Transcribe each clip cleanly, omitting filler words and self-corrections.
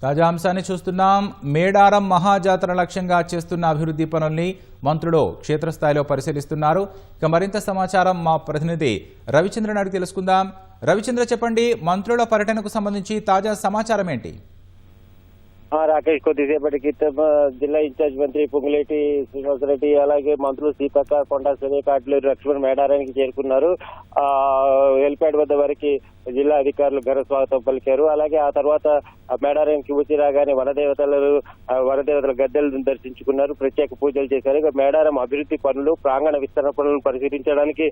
తాజా అంశాన్ని చూస్తున్నాం. మేడారం మహాజాతర లక్ష్యంగా చేస్తున్న అభివృద్ధి పనుల్ని మంత్రులు క్షేత్రస్థాయిలో పరిశీలిస్తున్నారు. ఇక మరింత సమాచారం మా ప్రతినిధి రవిచంద్రన్ అడిగి తెలుసుకుందాం. రవిచంద్ర, చెప్పండి, మంత్రుల పర్యటనకు సంబంధించి తాజా సమాచారం ఏంటి? రాకేష్, కొద్దిసేపటి క్రితం జిల్లా ఇన్ఛార్జ్ మంత్రి పొంగులేటి శ్రీనివాసరెడ్డి అలాగే మంత్రులు సీతక్క, కొండా సురేఖ, కాట్లూరు లక్ష్మణ్ మేడారానికి చేరుకున్నారు. హెలిప్యాడ్ వద్ద వరకు జిల్లా అధికారులు ఘన స్వాగతం పలికారు. అలాగే ఆ తర్వాత మేడారానికి వచ్చి రాగానే వనదేవతల గద్దెలను దర్శించుకున్నారు, ప్రత్యేక పూజలు చేశారు. ఇక మేడారం అభివృద్ధి పనులు, ప్రాంగణ విస్తరణ పనులను పరిశీలించడానికి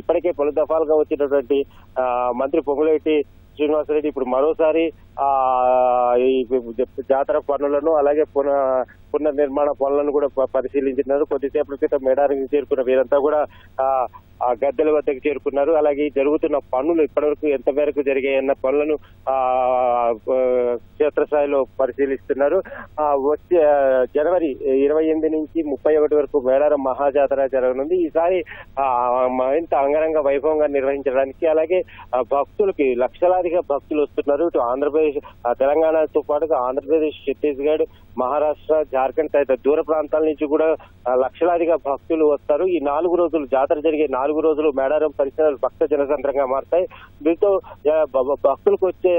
ఇప్పటికే పలు దఫాలుగా వచ్చినటువంటి మంత్రి పొంగులేటి శ్రీనివాసరెడ్డి ఇప్పుడు మరోసారి ఈ జాతర పనులను అలాగే పునర్నిర్మాణ పనులను కూడా పరిశీలించినారు. కొద్దిసేపటి క్రితం మేడారానికి చేరుకున్న వీరంతా కూడా ఆ గద్దెల వద్దకు చేరుకున్నారు. అలాగే జరుగుతున్న పనులు ఇప్పటివరకు ఎంత మేరకు జరిగాయన్న పనులను క్షేత్రస్థాయిలో పరిశీలిస్తున్నారు. వచ్చే జనవరి 28 నుంచి 31 వరకు మేడారం మహాజాతర జరగనుంది. ఈసారి మరింత అంగరంగ వైభవంగా నిర్వహించడానికి అలాగే భక్తులకి లక్షలాదిగా భక్తులు వస్తున్నారు. ఇటు ఆంధ్రప్రదేశ్, తెలంగాణతో పాటుగా ఆంధ్రప్రదేశ్, ఛత్తీస్గఢ్, మహారాష్ట్ర, జార్ఖండ్ తదితర దూర ప్రాంతాల నుంచి కూడా లక్షలాదిగా భక్తులు వస్తారు. ఈ 4 రోజులు జాతర జరిగే 4 రోజులు మేడారం పరిసరాలు భక్త జనసంద్రంగా మారుతాయి. దీంతో భక్తులకు వచ్చే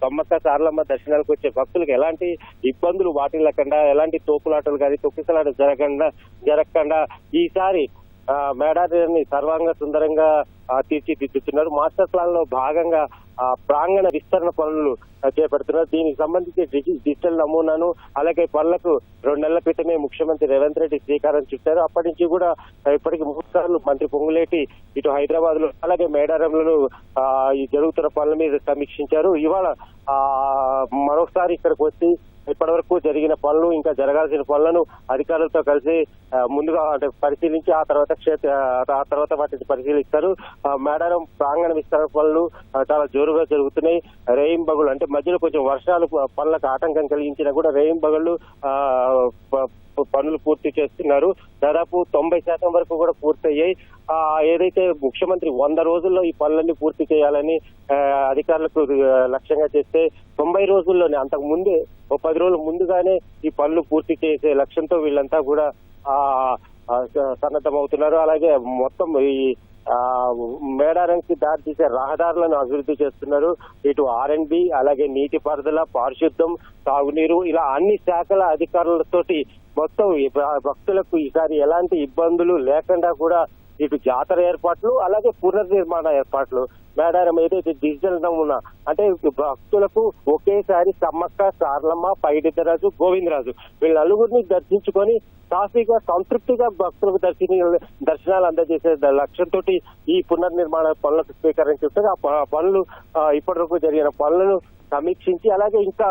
సమ్మక్క సారలమ్మ దర్శనాలకు వచ్చే భక్తులకు ఎలాంటి ఇబ్బందులు వాటిల్లకుండా, ఎలాంటి తోపులాటలు కానీ తొక్కిసలాట జరగకుండా ఈసారి మేడారాన్ని సర్వాంగ సుందరంగా తీర్చిదిద్దుతున్నారు. మాస్టర్ ప్లాన్ లో భాగంగా ప్రాంగణ విస్తరణ పనులు చేపడుతున్నారు. దీనికి సంబంధించి డిజిటల్ నమూనాను అలాగే పనులకు 2 నెలల క్రితమే ముఖ్యమంత్రి రేవంత్ రెడ్డి శ్రీకారం చుట్టారు. అప్పటి నుంచి కూడా ఇప్పటికి 3 సార్లు మంత్రి పొంగులేటి ఇటు హైదరాబాద్ లో అలాగే మేడారంలో ఈ జరుగుతున్న పనుల మీద సమీక్షించారు. ఇవాళ మరొకసారి ఇక్కడికి వచ్చి ఇప్పటి జరిగిన పనులు, ఇంకా జరగాల్సిన పనులను అధికారులతో కలిసి ముందుగా పరిశీలించి ఆ తర్వాత వాటిని పరిశీలిస్తారు. మేడారం ప్రాంగణ విస్తరణ పనులు చాలా జోరుగా జరుగుతున్నాయి. రేయింబగళ్ళు అంటే మధ్యలో కొంచెం వర్షాలు పనులకు ఆటంకం కలిగించినా కూడా రేయింబగళ్ళు పనులు పూర్తి చేస్తున్నారు. దాదాపు 90% వరకు కూడా పూర్తయ్యాయి. ఏదైతే ముఖ్యమంత్రి 100 రోజుల్లో ఈ పనులన్నీ పూర్తి చేయాలని అధికారులకు లక్ష్యంగా చేస్తే 90 రోజుల్లోనే, అంతకు ముందే 10 రోజుల ముందుగానే ఈ పనులు పూర్తి చేసే లక్ష్యంతో వీళ్ళంతా కూడా సన్నద్ధమవుతున్నారు. అలాగే మొత్తం ఈ మేడారానికి దారి తీసే రహదారులను అభివృద్ధి చేస్తున్నారు. ఇటు R&B అలాగే నీటిపారుదల, పారిశుద్ధం, తాగునీరు ఇలా అన్ని శాఖల అధికారులతోటి మొత్తం భక్తులకు ఈసారి ఎలాంటి ఇబ్బందులు లేకుండా కూడా ఇటు జాతర ఏర్పాట్లు అలాగే పునర్నిర్మాణ ఏర్పాట్లు, మేడారం ఏదైతే డిజిటల్ నమూనా అంటే భక్తులకు ఒకేసారి సమ్మక్క, సారలమ్మ, పైడిద్దరాజు, గోవిందరాజు వీళ్ళ నలుగురిని దర్శించుకొని సాఫీగా సంతృప్తిగా భక్తులకు దర్శనాలు అందజేసే లక్ష్యంతో ఈ పునర్నిర్మాణ పనులకు స్వీకరించి ఆ పనులు ఇప్పటివరకు జరిగిన పనులను సమీక్షించి అలాగే ఇంకా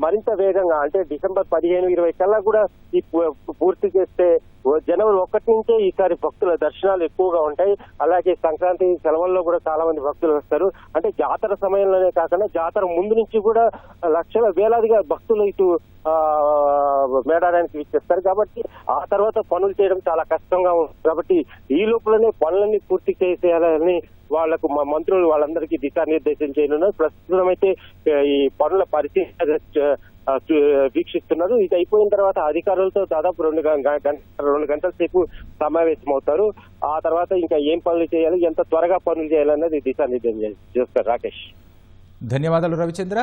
మరింత వేగంగా అంటే డిసెంబర్ 15-20 కల్లా కూడా ఈ పూర్తి చేస్తే జనవరి 1 నుంచే ఈసారి భక్తుల దర్శనాలు ఎక్కువగా ఉంటాయి. అలాగే సంక్రాంతి సెలవుల్లో కూడా చాలా మంది భక్తులు వస్తారు. అంటే జాతర సమయంలోనే కాకుండా జాతర ముందు నుంచి కూడా లక్షల వేలాదిగా భక్తులు ఇటు మేడారానికి ఇచ్చేస్తారు. కాబట్టి ఆ తర్వాత పనులు చేయడం చాలా కష్టంగా ఉంటుంది. కాబట్టి ఈ లోపలనే పనులన్నీ పూర్తి చేసేయాలని వాళ్లకు మంత్రులు వాళ్ళందరికీ దిశానిర్దేశం చేయనున్నారు. ప్రస్తుతం అయితే ఈ పనుల పరిశీలన వీక్షిస్తున్నారు. ఇది అయిపోయిన తర్వాత అధికారులతో దాదాపు 2 గంటల సేపు సమావేశం అవుతారు. ఆ తర్వాత ఇంకా ఏం పనులు చేయాలి, ఎంత త్వరగా పనులు చేయాలన్నది దిశానిర్దేశం చేస్తారు. రాకేష్, ధన్యవాదాలు రవిచంద్ర.